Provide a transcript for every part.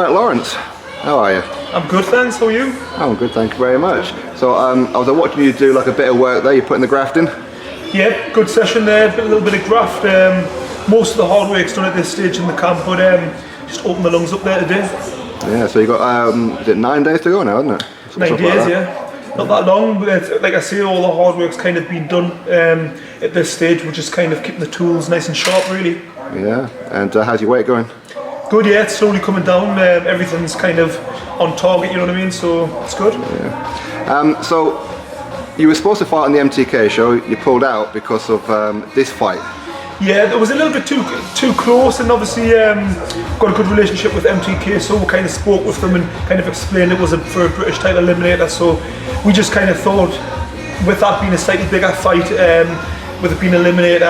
Alright, Lawrence, how are you? I'm good, thanks. How are you? I'm good, thank you very much. So I was watching you do like a bit of work there, you putting the graft in? Yeah, good session there, a little bit of graft. Most of the hard work's done at this stage in the camp, but just open the lungs up there today. Yeah, so you got, is it 9 days to go now, isn't it? 9 days, yeah. Not that long, but like I say, all the hard work's kind of been done at this stage. We're just kind of keeping the tools nice and sharp, really. Yeah, and how's your weight going? Good, yeah, it's slowly coming down. Everything's kind of on target, you know what I mean, so it's good. Yeah. So you were supposed to fight on the MTK show, you pulled out because of this fight. Yeah, it was a little bit too close, and obviously got a good relationship with MTK, so we kind of spoke with them and kind of explained it was for a British title eliminator. So we just kind of thought, with that being a slightly bigger fight, with it being an eliminator,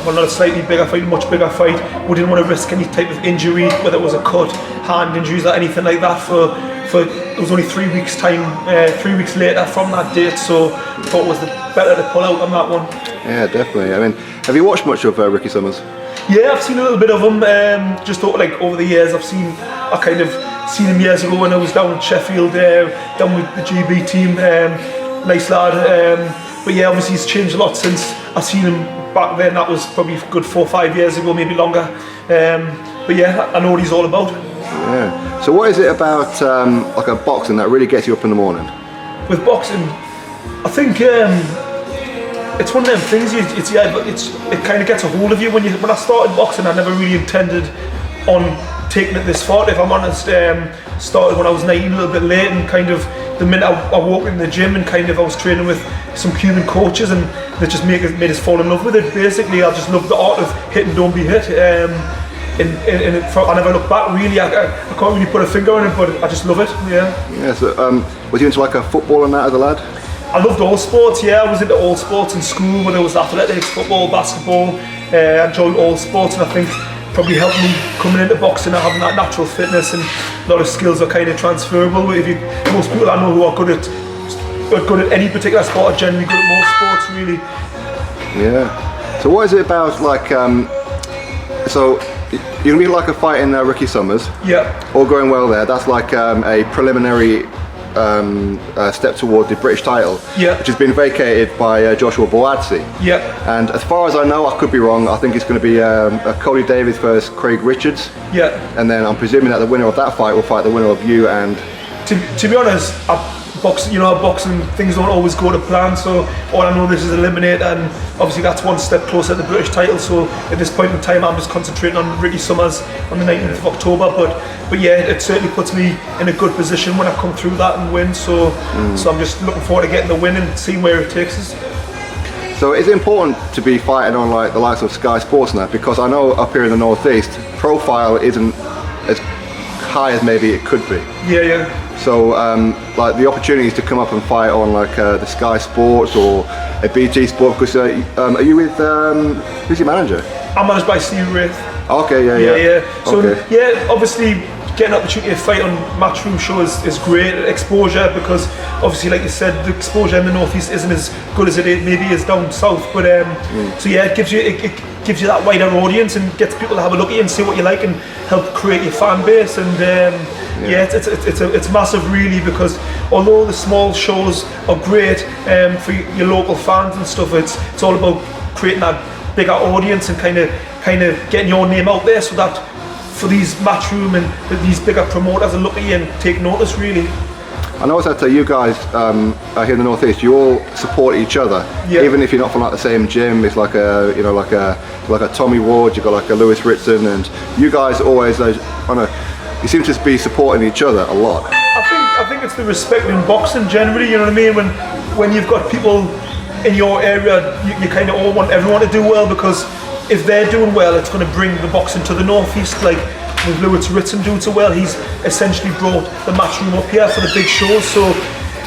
well, not a slightly bigger fight, a much bigger fight, we didn't want to risk any type of injury, whether it was a cut, hand injuries, or anything like that. For it was only 3 weeks time, 3 weeks later from that date, so I thought it was better to pull out on that one. Yeah, definitely. I mean, have you watched much of Ricky Summers? Yeah, I've seen a little bit of him. Just like over the years, I kind of seen him years ago when I was down in Sheffield, down with the GB team. Nice lad. But yeah, obviously he's changed a lot since I've seen him back then. That was probably a good 4 or 5 years ago, maybe longer. But yeah, I know what he's all about. Yeah. So what is it about like a boxing that really gets you up in the morning? With boxing, I think it's one of them things. It kind of gets a hold of you. When I started boxing, I never really intended on taking it this far. If I'm honest, started when I was 19, a little bit late, and kind of the minute I walked in the gym and kind of I was training with some Cuban coaches, and they just made us fall in love with it. Basically, I just love the art of hit and don't be hit. I never look back really. I can't really put a finger on it, but I just love it. Yeah. Yeah. So was you into like a football and that as a lad? I loved all sports. Yeah, I was into all sports in school, whether it was athletics, football, basketball. I enjoyed all sports, and I think probably helped me coming into boxing and having that natural fitness, and a lot of skills are kind of transferable. Most people I know who are good at any particular sport are generally good at most sports, really. Yeah. So what is it about, like, so you're gonna be like a fight in Ricky Summers. Yeah. All going well there. That's like a preliminary step toward the British title, which has been vacated by Joshua Boazzi. Yeah. And as far as I know, I could be wrong, I think it's going to be Cody Davis versus Craig Richards. Yeah. And then I'm presuming that the winner of that fight will fight the winner of you and... To be honest, boxing things don't always go to plan, so all I know this is eliminator, and obviously that's one step closer to the British title, so at this point in time I'm just concentrating on Ricky Summers on the 19th of October, but yeah, it certainly puts me in a good position when I come through that and win, so I'm just looking forward to getting the win and seeing where it takes us. So is it important to be fighting on like the likes of Sky Sports and that? Because I know up here in the Northeast, profile isn't as high as maybe it could be. Yeah. So like the opportunities to come up and fight on like the Sky Sports or a BT Sport, because are you with, who's your manager? I'm managed by Steve Wraith. Okay, yeah. So yeah, obviously getting an opportunity to fight on Matchroom show is great exposure, because obviously, like you said, the exposure in the Northeast isn't as good as it maybe is down south, but so yeah, it gives you that wider audience and gets people to have a look at you and see what you like and help create your fan base, and it's massive really, because although the small shows are great for your local fans and stuff, it's all about creating that bigger audience and kind of getting your name out there, so that for these Matchroom and these bigger promoters will look at you and take notice really. I know that you guys here in the Northeast, you all support each other, even if you're not from like the same gym. It's like a like a Tommy Ward, you've got like a Lewis Ritson, and you guys always you seem to be supporting each other a lot. I think it's the respect in boxing generally, you know what I mean? When you've got people in your area, you kind of all want everyone to do well, because if they're doing well, it's going to bring the boxing to the Northeast. Like with Lewis Ritson doing so well, he's essentially brought the Matchroom up here for the big shows, so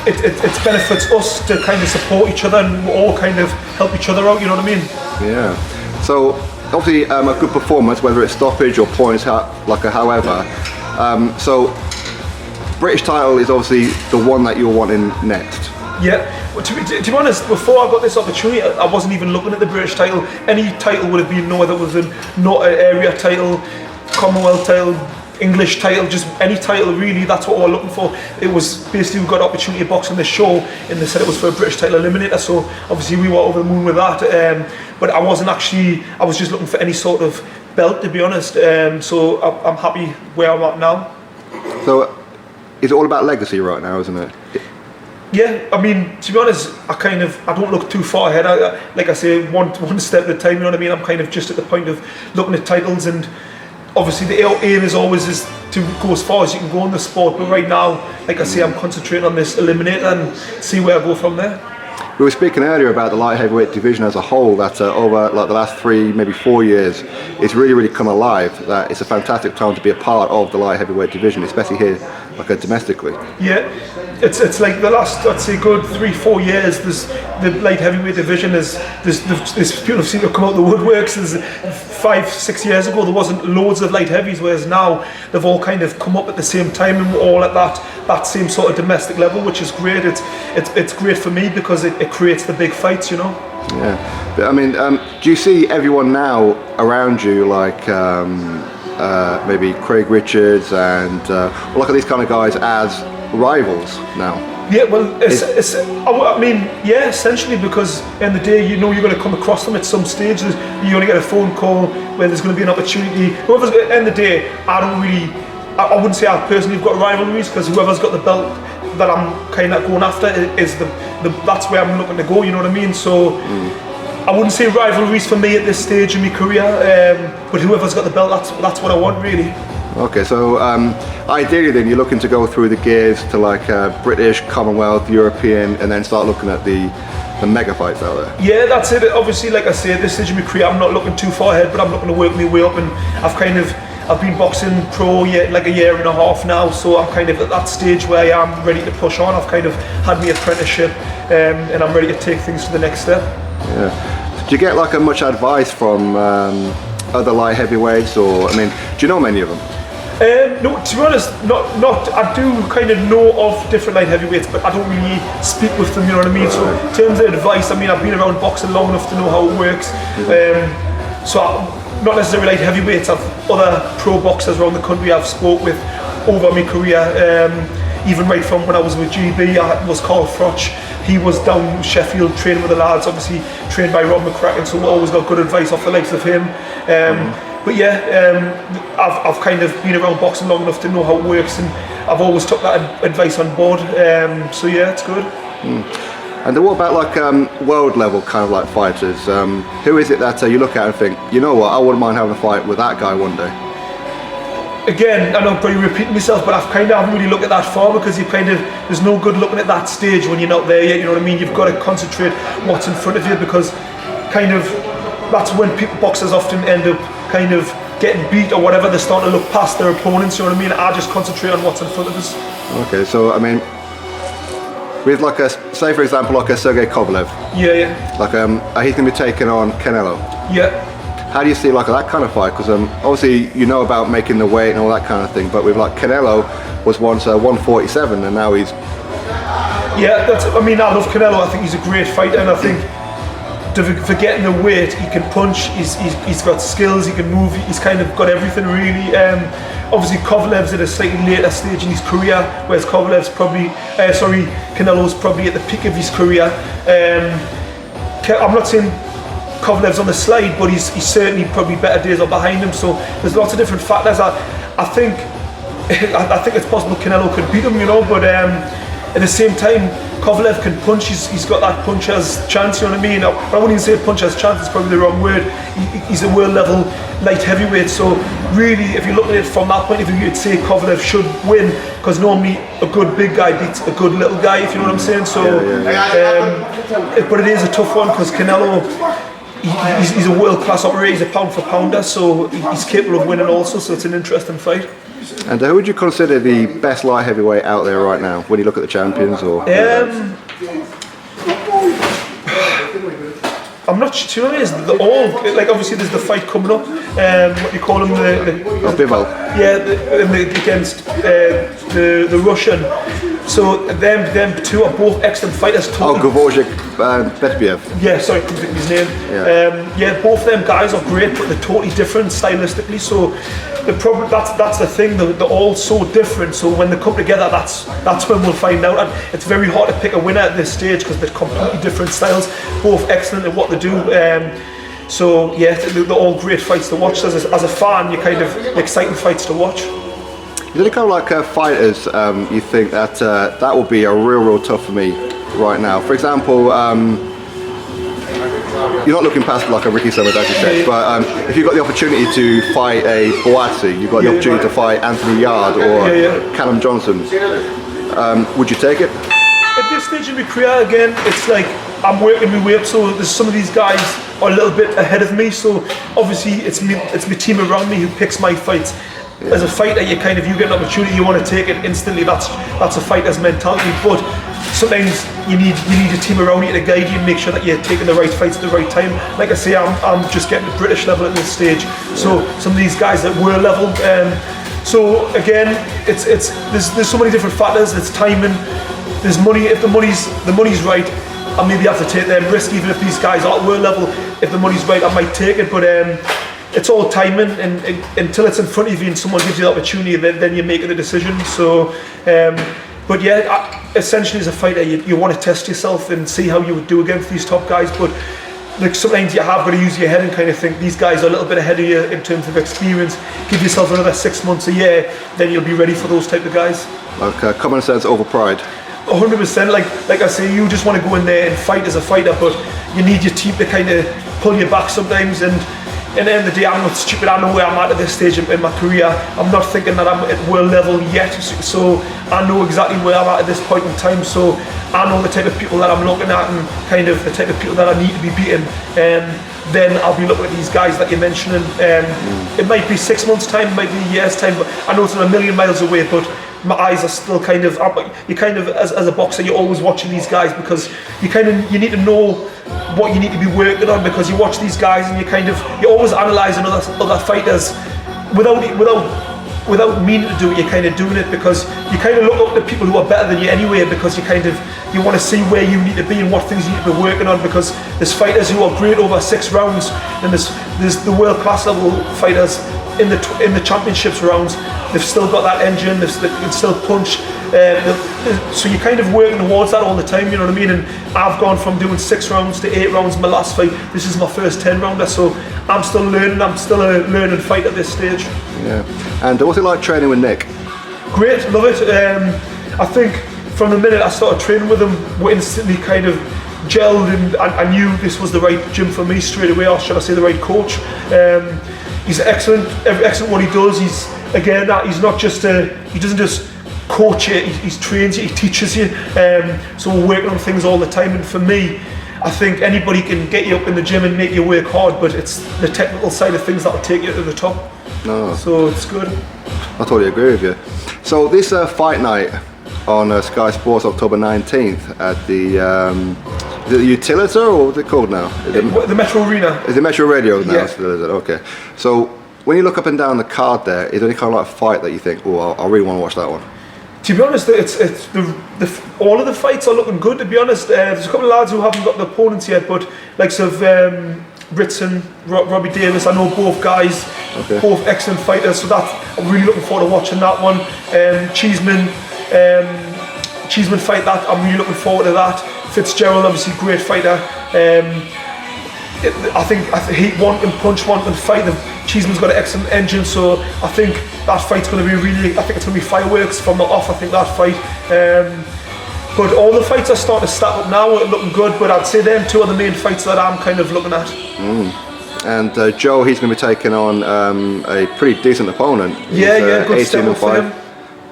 it benefits us to kind of support each other and all kind of help each other out, you know what I mean? Yeah. So obviously a good performance, whether it's stoppage or points, however. So British title is obviously the one that you're wanting next. Yeah, well, to be honest, before I got this opportunity, I wasn't even looking at the British title. Any title would have been no, that was not an area title, Commonwealth title, English title, just any title really. That's what we're looking for. It was basically we got an opportunity to box on this show, and they said it was for a British title eliminator. So obviously we were over the moon with that. But I wasn't actually. I was just looking for any sort of belt, to be honest. So I'm happy where I'm at now. So it's all about legacy right now, isn't it? Yeah, I mean, to be honest, I don't look too far ahead. Like I say, one step at a time. You know what I mean? I'm kind of just at the point of looking at titles, and obviously the aim is always to go as far as you can go in the sport. But right now, like I say, I'm concentrating on this eliminator and see where I go from there. We were speaking earlier about the light heavyweight division as a whole, that over like the last 3, maybe 4 years, it's really come alive. That it's a fantastic time to be a part of the light heavyweight division, especially here, like domestically. Yeah, it's like the last, I'd say, good 3-4 years. There's the light heavyweight division there's people seem to come out of the woodworks. There's 5-6 years ago there wasn't loads of light heavies, whereas now they've all kind of come up at the same time, and we're all at that same sort of domestic level, which is great. It's great for me because it creates the big fights, you know. Yeah, but I mean, do you see everyone now around you, like maybe Craig Richards and look at these kind of guys as rivals now? Yeah, well, I mean, yeah, essentially, because in the day, you know, you're going to come across them at some stage. You're going to get a phone call where there's going to be an opportunity. Whoever's at the end of the day, I wouldn't say I personally have got rivalries, because whoever's got the belt that I'm kind of going after is that's where I'm looking to go. You know what I mean? So I wouldn't say rivalries for me at this stage in my career, but whoever's got the belt, that's what I want, really. Okay, so ideally then you're looking to go through the gears to like British, Commonwealth, European, and then start looking at the mega fights out there. Yeah, that's it. Obviously, like I say, at this stage of my career, I'm not looking too far ahead, but I'm looking to work my way up, and I've been boxing pro like a year and a half now, so I'm kind of at that stage where I am ready to push on. I've kind of had my apprenticeship, and I'm ready to take things to the next step. Yeah. Do you get like much advice from other light heavyweights, or I mean, do you know many of them? No, to be honest, not. I do kind of know of different light heavyweights, but I don't really speak with them. You know what I mean? So in terms of advice, I mean, I've been around boxing long enough to know how it works. Not necessarily light heavyweights. I've other pro boxers around the country I've spoke with over my career. Even right from when I was with GB, I was Carl Froch. He was down Sheffield training with the lads, obviously trained by Rob McCracken, so we always got good advice off the likes of him. But yeah, I've kind of been around boxing long enough to know how it works, and I've always took that advice on board. So yeah, it's good. And what about like world level kind of like fighters? Who is it that you look at and think, you know what, I wouldn't mind having a fight with that guy one day? Again, I know I'm probably repeating myself, but I haven't really looked at that far, because there's no good looking at that stage when you're not there yet. You know what I mean? You've got to concentrate what's in front of you, because that's when boxers often end up kind of getting beat or whatever. They're starting to look past their opponents. You know what I mean? I just concentrate on what's in front of us. Okay, so I mean, with like say for example, like a Sergey Kovalev. Yeah. Like he's going to be taking on Canelo. Yeah. How do you see like that kind of fight? Because obviously you know about making the weight and all that kind of thing, but with like Canelo was once 147 and now he's... Yeah, I mean, I love Canelo. I think he's a great fighter, and I think for getting the weight, he can punch, he's got skills, he can move, he's kind of got everything really. Obviously Kovalev's at a slightly later stage in his career, whereas Canelo's probably at the peak of his career. I'm not saying Kovalev's on the slide, but he's certainly probably better days are behind him, so there's lots of different factors. I think it's possible Canelo could beat him, you know, but at the same time, Kovalev can punch. He's got that puncher's chance. You know what I mean? I wouldn't even say puncher's chance. It's probably the wrong word. He's a world level light heavyweight. So really, if you're looking at it from that point of view, you'd say Kovalev should win, because normally a good big guy beats a good little guy. If you know what I'm saying. So, but it is a tough one, because Canelo, he's a world class operator. He's a pound for pounder, so he's capable of winning also. So it's an interesting fight. And who would you consider the best light heavyweight out there right now, when you look at the champions? Or I'm not sure. They're all like, obviously there's the fight coming up. What do you call him? Bivol. Yeah, against the Russian. So them two are both excellent fighters. Gvozdyk. Betbiev. Yeah, sorry, I couldn't think of his name. Yeah. Both of them guys are great, but they're totally different stylistically. So the problem, that's the thing, they're all so different. So when they come together, that's when we'll find out. And it's very hard to pick a winner at this stage because they're completely different styles, both excellent at what they do. So yeah, they're all great fights to watch. As a fan, you're kind of exciting fights to watch. Is there any kind of like fighters you think that that will be a real tough for me right now? For example, you're not looking past like a Ricky Summers, as you said, but if you've got the opportunity to fight a Boatsi, you've got the opportunity to fight Anthony Yard or Callum Johnson, would you take it? At this stage of my career, again, it's like I'm working my way up, so there's some of these guys are a little bit ahead of me, so obviously it's my team around me who picks my fights. As a fighter, you get an opportunity, you want to take it instantly. That's a fighter's mentality. But sometimes you need a team around you to guide you and make sure that you're taking the right fights at the right time. Like I say, I'm just getting to British level at this stage. So some of these guys at world level. So again, there's so many different factors. It's timing. There's money. If the money's right, I maybe have to take them risk. Even if these guys are at world level, if the money's right, I might take it. But it's all timing, and until it's in front of you and someone gives you the opportunity, then you're making a decision. So, but yeah, essentially as a fighter, you want to test yourself and see how you would do against these top guys. But like sometimes you have got to use your head and kind of think these guys are a little bit ahead of you in terms of experience. Give yourself another 6 months, a year, then you'll be ready for those type of guys. Like common sense over pride. 100%. Like I say, you just want to go in there and fight as a fighter, but you need your team to kind of pull you back sometimes. And at the end of the day, I'm not stupid. I know where I'm at this stage in my career. I'm not thinking that I'm at world level yet, so I know exactly where I'm at this point in time. So I know the type of people that I'm looking at and kind of the type of people that I need to be beating. Then I'll be looking at these guys that you're mentioning. It might be 6 months' time, it might be a year's time, but I know it's not a million miles away. But my eyes are still kind of, as a boxer, you're always watching these guys because you need to know what you need to be working on, because you watch these guys and you're always analysing other fighters without meaning to do it. You're kind of doing it because you kind of look up to people who are better than you anyway, because you want to see where you need to be and what things you need to be working on, because there's fighters who are great over 6 rounds, and there's the world class level fighters in the championships rounds. They've still got that engine, they can still punch, so you're kind of working towards that all the time, you know what I mean? And I've gone from doing 6 rounds to 8 rounds in my last fight. This is my first 10 rounder, so I'm still learning. I'm still a learning fight at this stage. Yeah. And what's it like training with Nick? Great, love it. I think from the minute I started training with him, we instantly kind of gelled, and I knew this was the right gym for me straight away, or should I say the right coach. He's excellent what he does. He's not just he doesn't just coach you, he trains you, he teaches you. So we're working on things all the time, and for me, I think anybody can get you up in the gym and make you work hard, but it's the technical side of things that'll take you to the top. No. So it's good. I totally agree with you. So this fight night on Sky Sports October 19th at the is it the Utilita, or what's it called now? The Metro Arena. Is it Metro Radio now? Yeah. Still, is it? Okay. So when you look up and down the card there, is there any kind of like fight that you think, oh, I really want to watch that one? To be honest, all of the fights are looking good, to be honest. There's a couple of lads who haven't got the opponents yet, but like Ritson, Robbie Davis, I know both guys, both excellent fighters, so I'm really looking forward to watching that one. Cheeseman fight, that I'm really looking forward to that. Fitzgerald, obviously great fighter. I think heat one and punch one and fight them. Cheeseman's got an excellent engine, so I think that fight's going to be I think it's going to be fireworks from the off. I think that fight. But all the fights are starting to stack up now, looking good. But I'd say them two are the main fights that I'm kind of looking at. And Joe, he's going to be taking on a pretty decent opponent. Good 18 step and 5. for him.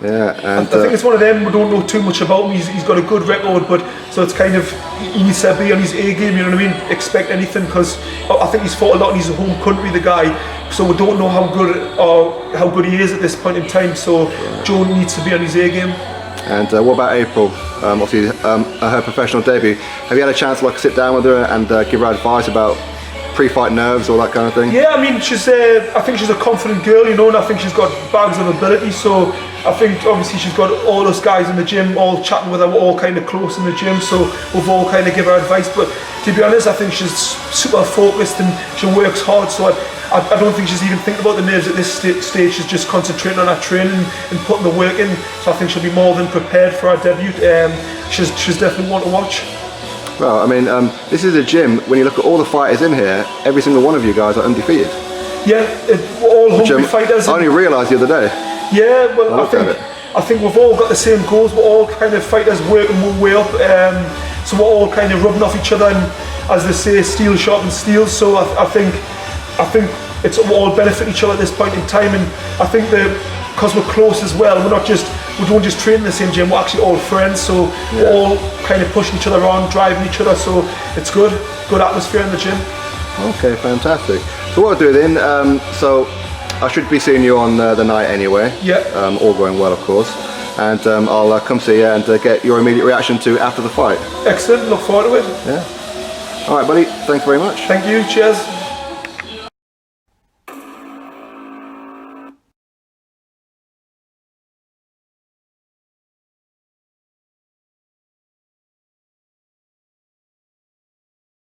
Yeah, and I think it's one of them we don't know too much about him. He's got a good record, but so it's kind of, he needs to be on his A game, you know what I mean? Expect anything, because I think he's fought a lot in his home country, the guy. So we don't know how good he is at this point in time. So Joe needs to be on his A game. And what about April? Obviously, her professional debut. Have you had a chance to sit down with her and give her advice about pre-fight nerves, all that kind of thing? Yeah, I mean, I think she's a confident girl, you know, and I think she's got bags of ability. So I think obviously she's got all us guys in the gym all chatting with her. We're all kind of close in the gym, so we've all kind of give her advice. But to be honest, I think she's super focused and she works hard. So I don't think she's even thinking about the nerves at this stage. She's just concentrating on her training and putting the work in. So I think she'll be more than prepared for her debut. She's definitely one to watch. Well, I mean, this is a gym. When you look at all the fighters in here, every single one of you guys are undefeated. Yeah, we're all hungry fighters. I only realised the other day. Yeah, well, I think we've all got the same goals. We're all kind of fighters working our way up. So we're all kind of rubbing off each other, and as they say, steel sharpens steel. So I think it's all benefit each other at this point in time, and I think because we're close as well, we don't just train in the same gym, we're actually all friends, so we're all kind of pushing each other on, driving each other, so it's good atmosphere in the gym. Okay, fantastic. So what I'll do then, so I should be seeing you on the night anyway. Yeah. All going well, of course. And I'll come see you and get your immediate reaction to after the fight. Excellent, look forward to it. Yeah. All right, buddy, thanks very much. Thank you, cheers.